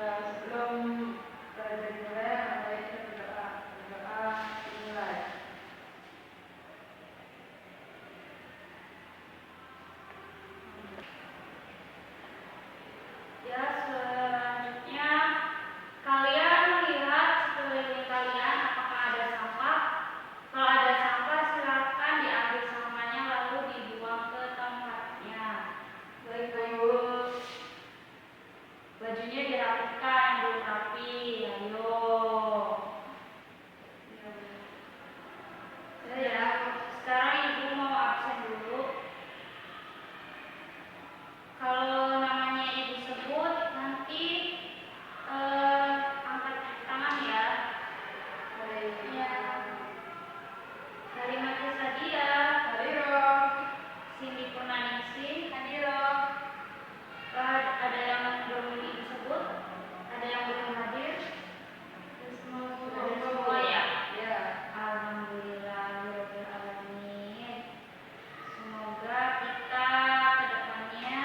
Sebelum belajar dimulai, mari kita berdoa. Berdoa dimulai. Ya, selanjutnya kalian melihat sekeliling kalian apakah ada sampah. Kalau ada sampah, silakan diambil sampahnya lalu dibuang ke tempatnya. Baik, Bu. Bajunya dirapikan, yang belum rapi. Ayo. Ya, sekarang Ibu mau absen dulu. Kalau namanya Ibu sebut, nanti angkat tangan ya. Ya. Halimah Sadia. Hadiro. Cindy Purnaningsih. Hadiro. Ada yang belum disebut? Ada yang belum hadir? Semua ya? Ya. Alhamdulillahirabbil alamin. Semoga kita kedepannya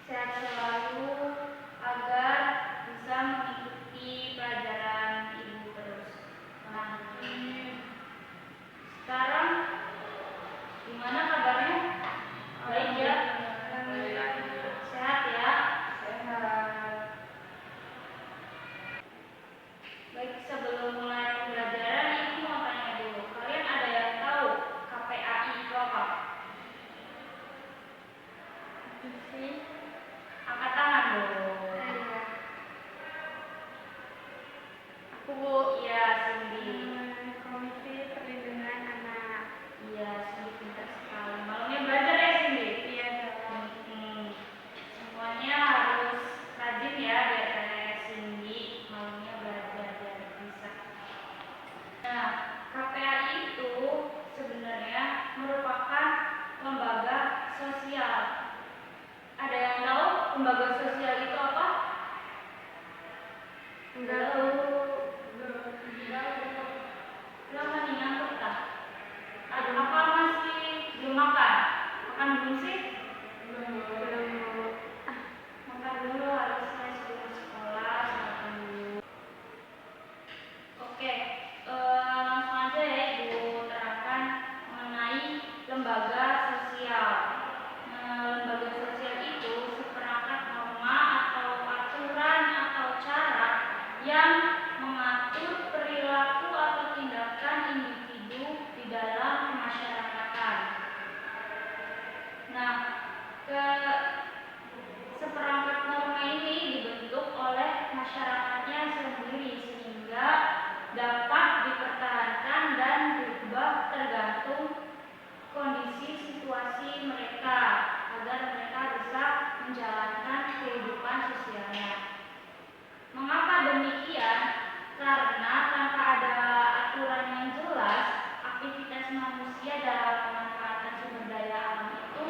sehat selalu agar bisa mengikuti pelajaran Ibu terus. Nah, sekarang gimana kabarnya? Baik ya? Sehat ya? Sehat. Baik, sebelum mulai pembelajaran, Ibu mau tanya dulu. Kalian ada yang tahu KPAI itu apa? Angkat tangan dulu. Aku, Bu. Iya, Cindy. Komisi Perlindungan Anak. Iya, Cindy pintar sekali. Malamnya belajar ya, Cindy? Iya, dong. Semuanya harus rajin ya, biar kayak Cindy. Malamnya belajar biar bisa. Nah, KPAI itu sebenarnya merupakan lembaga sosial. Ada yang tahu lembaga sosial itu apa? Enggak tahu. Belum nih ngantuk tak? Ada apa masih belum makan? Makan belum sih? Belum. Makan dulu, harusnya sebelum sekolah makan dulu. Oke, langsung aja ya Ibu terangkan mengenai lembaga sosial. Lembaga sosial itu seperangkat norma atau aturan atau cara yang mengatur perilaku atau tindakan individu di dalam kemasyarakatan. Nah, seperangkat norma ini dibentuk oleh masyarakatnya sendiri sehingga dapat dipertahankan dan berubah tergantung kondisi situasi mereka agar mereka bisa menjalankan kehidupan sosialnya. Mengapa demikian? Karena tanpa ada aturan yang jelas, aktivitas manusia dalam pemanfaatan sumber daya alam itu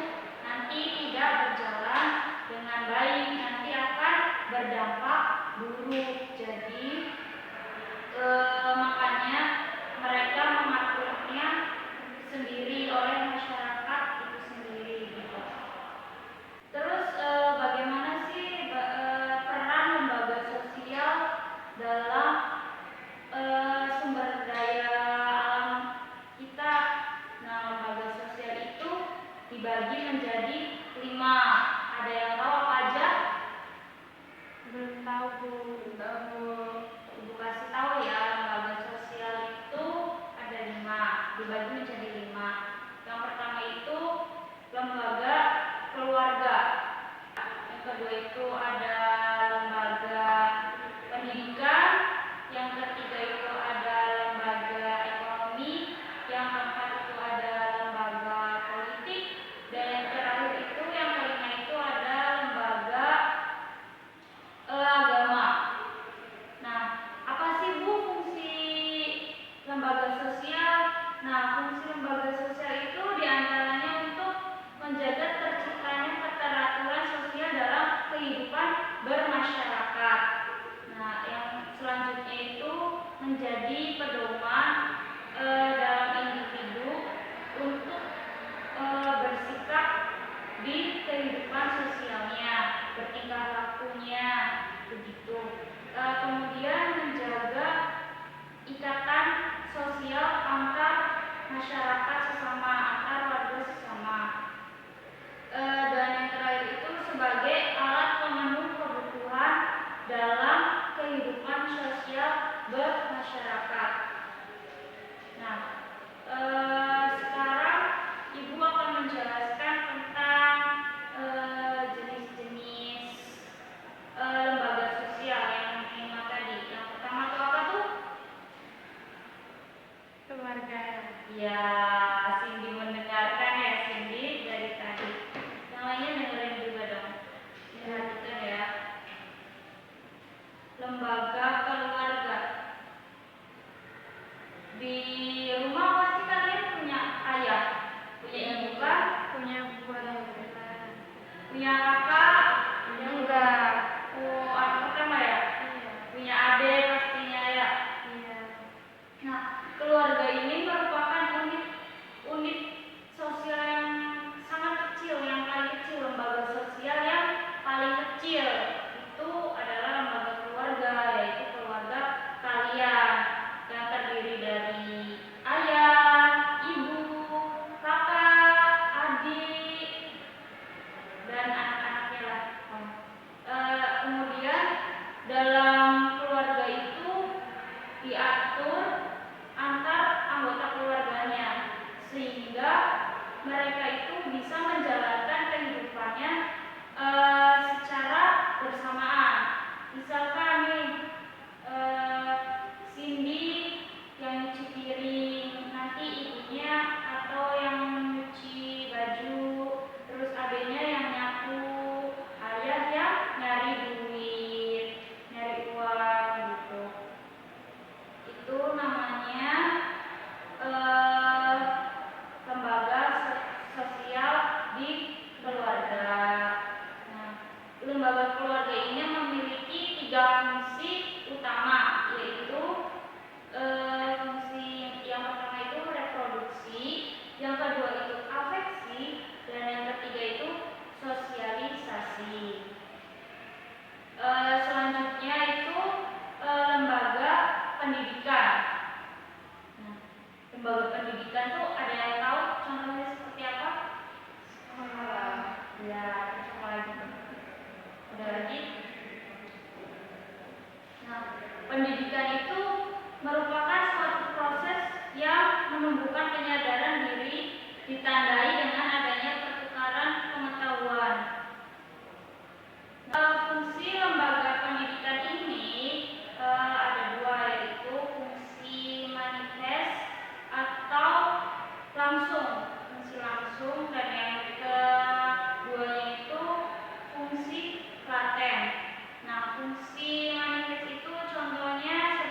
nanti tidak berjalan dengan baik, nanti akan berdampak buruk. Jadi makanya mereka mengaturnya sendiri oleh masyarakat itu sendiri gitu. Terus bagaimana sih peran lembaga sosial dalam sumber daya alam kita? Nah, lembaga sosial itu dibagi menjadi 5. Ada yang tahu apa aja? Belum tahu, Bu. Belum tahu. Ibu kasih tahu ya, lembaga sosial itu ada 5, dibagi menjadi 5. Yang pertama itu lembaga keluarga. Yang kedua itu ada lembaga pendidikan. Yang ketiga itu ada lembaga ekonomi. Yang keempat itu ada lembaga politik. Dan yang terakhir itu, yang kelima itu ada lembaga agama. Nah, apa sih Bu fungsi lembaga sosial? Nah, fungsi lembaga sosial itu diantaranya untuk menjaga terciptanya keteraturan sosial dalam kehidupan begitu. Kemudian menjaga ikatan sosial antar masyarakat sesama, antar warga sesama. Dan yang terakhir itu sebagai alat pemenuh kebutuhan dalam kehidupan sosial bermasyarakat. Nah, sekarang Ibu akan menjelaskan tentang jenis-jenis lembaga sosial yang 5 tadi. Yang pertama itu apa tuh? Keluarga. Ya, Cindy mendengarkan ya Cindy dari tadi. Yang lainnya dengerin juga dong. Perhatikan ya. Lembaga keluarga. Di rumah pasti kalian punya ayah, punya ibu kan? Punya bulan. Punya kakak? Enggak. Oh, anak pertama ya? Iya. Punya adik pastinya ya? Iya. Nah, keluarga ini merupakan unit sosial yang sangat kecil, yang paling kecil, lembaga sosial yang paling kecil itu adalah lembaga keluarga, yaitu keluarga kalian yang terdiri dari ayah, ibu, kakak, adik, dan anak-anaknya lah. Kemudian dalam keluarga itu diatur antar anggota keluarganya sehingga mereka itu bisa menjalankan kehidupannya secara bersamaan. Misalkan nih Cindy yang nyuci piring, nanti ibunya atau yang nyuci baju, terus adiknya yang nyapu, ayah yang nyari duit, nyari uang gitu. Itu namanya lembaga sosial di keluarga. Nah, lembaga keluarga ini memiliki 3 fungsi utama, yaitu fungsi yang pertama itu reproduksi, yang kedua itu afeksi, dan yang ketiga itu sosialisasi. Selanjutnya itu lembaga pendidikan. Nah, lembaga pendidikan tuh ada yang tahu contohnya seperti apa? Sekolah. Ya, sekolah gitu. Ada lagi? Nah, pendidikan itu merupakan suatu proses yang menumbuhkan penyadaran diri, ditandai dengan adanya pertukaran pengetahuan. Fungsi lembaga pendidikan ini ada 2, yaitu fungsi manifest atau langsung, fungsi langsung, dan yang keduanya itu fungsi laten. Nah, fungsi manifest itu contohnya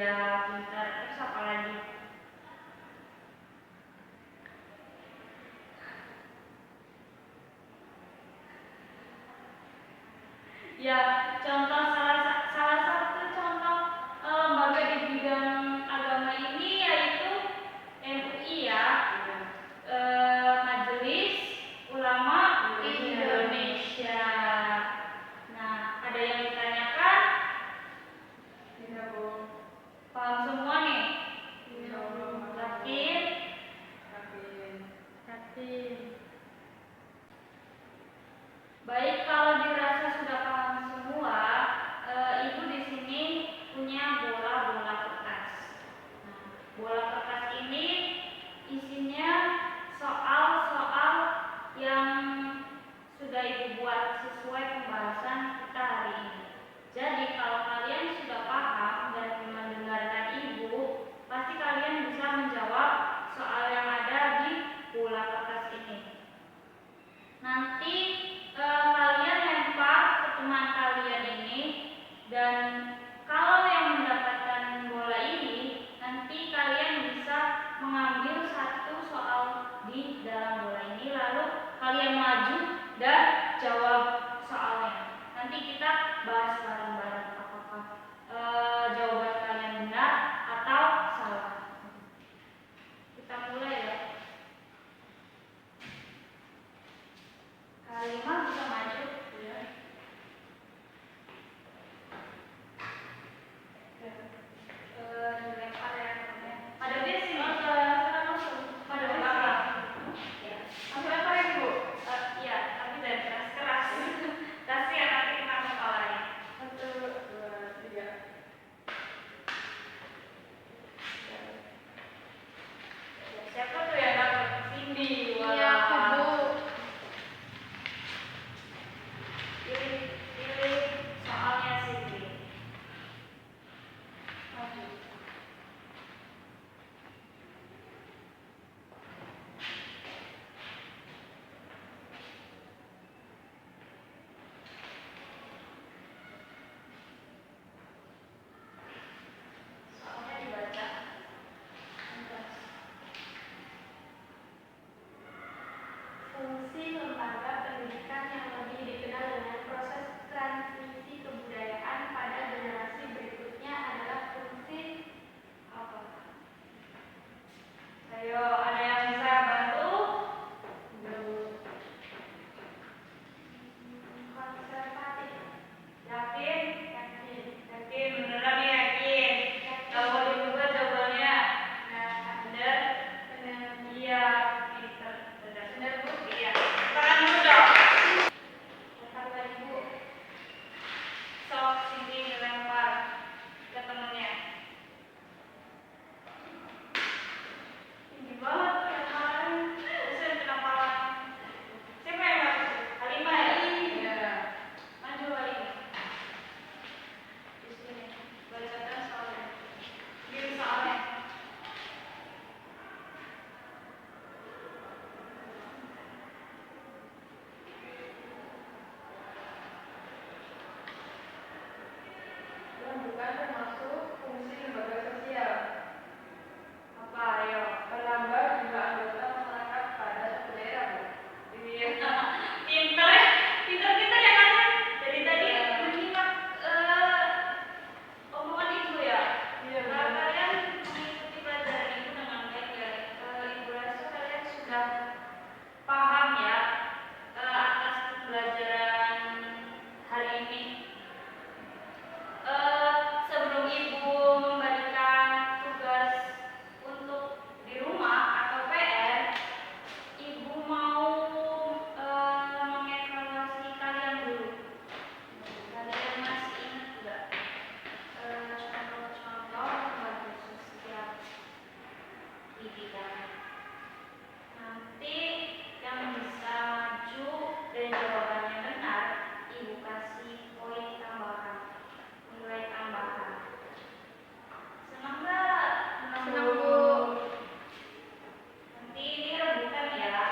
Iya, pintar. Terus apa lagi? Ya, contoh salah satu contoh lembaga di bidang agama ini yaitu MUI ya, Majelis Ulama Indonesia. Nah, ada yang ditanyakan? Tidak, Bu. Paham semua nih? Insya Allah. Yakin? Yakin. Baik, kalau dirasa sudah paham semua, Ibu di sini punya bola-bola kertas. Nah, bola kertas ini isinya soal-soal yang sudah Ibu buat sesuai pembahasan kita hari ini. Jadi kalau kalian sudah paham dan mendengarkan Ibu, pasti kalian bisa menjawab soal yang ada di bola kertas ini. Nanti kalian lempar ke teman kalian ini, dan kalau yang mendapatkan bola ini, nanti kalian bisa mengambil satu soal di dalam bola ini, lalu kalian maju dan jawab soalnya. Nanti kita bahas bareng-bareng apakah jawaban kalian benar atau salah. Kita mulai ya. Halimah bisa maju ya. Dilempar ya. Pada dia sini. Pada belakang. Ya. Aku lempar ya, Bu? Iya, tapi dari keras. Kasihan nanti kena kepalanya. 1, 2, 3. Siapa tuh yang dapat? Cindy. Iya, aku, Bu. Pilih soalnya Cindy. Maju. Soalnya dibaca. Fungsi lembaga pendidikan yang lebih dikenal dengan proses transmisi kebudayaan pada generasi berikutnya adalah fungsi Apa? Ayo, ada yang bisa bantu? konservatif. Yakin? Yakin. Yakin, beneran nih yakin. Gak boleh dibuka jawabannya. Bener? Benar. Iya, pinter. Bener. Benar, Bu. Iya. Tangan dulu dong. Lempar lagi, Bu. Sok sini dilempar ke temennya. Tinggi banget tuh yang kemarin. Terus yang kena pala. Siapa yang maju? Halimah ya? Iya. Maju Halimah. Di sini. Bacakan soalnya. Pilih soalnya. Bukan termasuk fungsi lembaga sosial. Apa? Ayo. Menambah jumlah anggota masyarakat pada suatu daerah, Bu. Iya. Pinter ya. Pinter ya kalian. Dari tadi menyimak omongan Ibu ya. Iya, benar. Kalian mengikuti pelajaran Ibu dengan baik ya. Ibu rasa kalian sudah paham ya atas pembelajaran hari ini. Sebelum Ibu memberikan tugas untuk di rumah atau PR, Ibu mau mengevaluasi kalian dulu. Kalian masih ingat nggak contoh-contoh lembaga sosial di bidang? Nanti yang bisa maju dan jawabannya benar, Ibu kasih poin tambahan, nilai tambahan. Senang nggak? Senang, Bu. Nanti ini rebutan ya.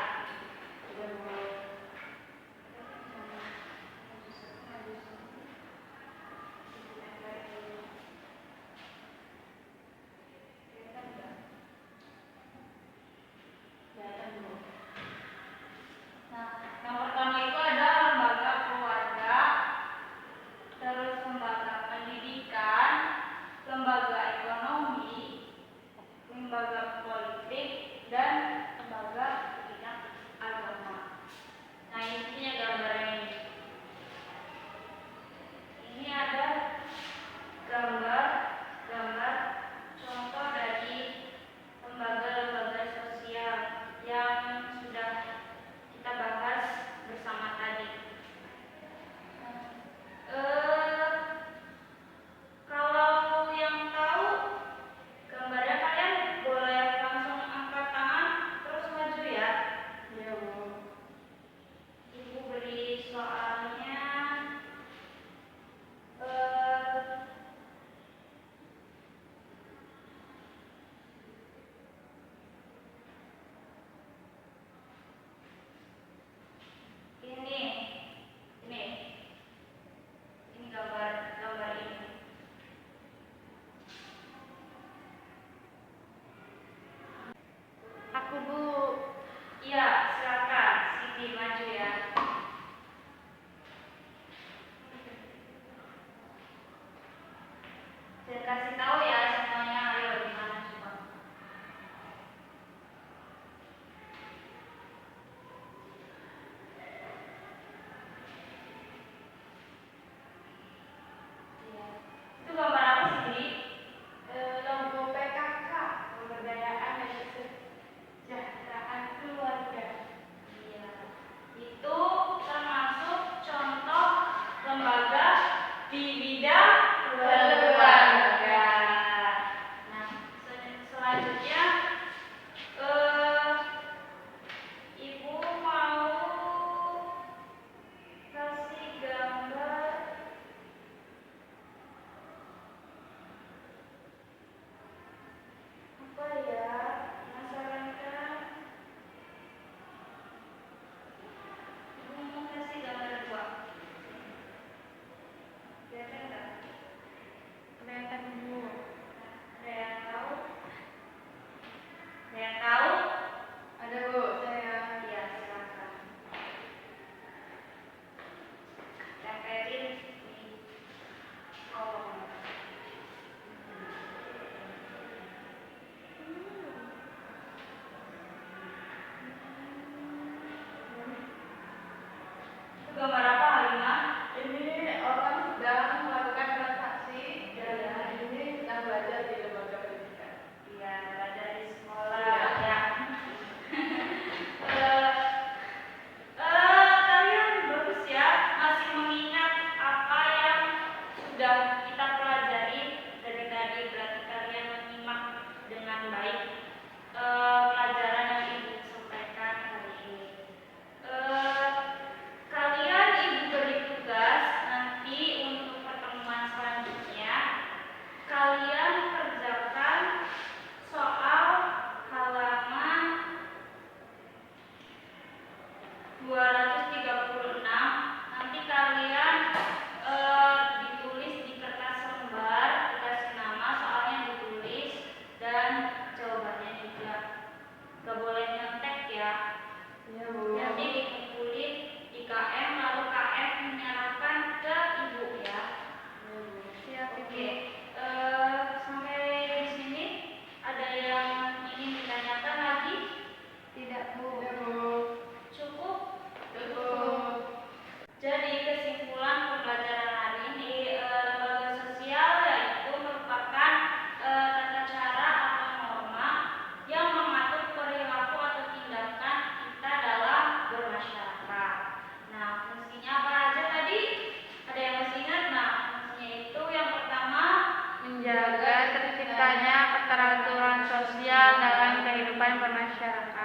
peraturan sosial dalam kehidupan bermasyarakat.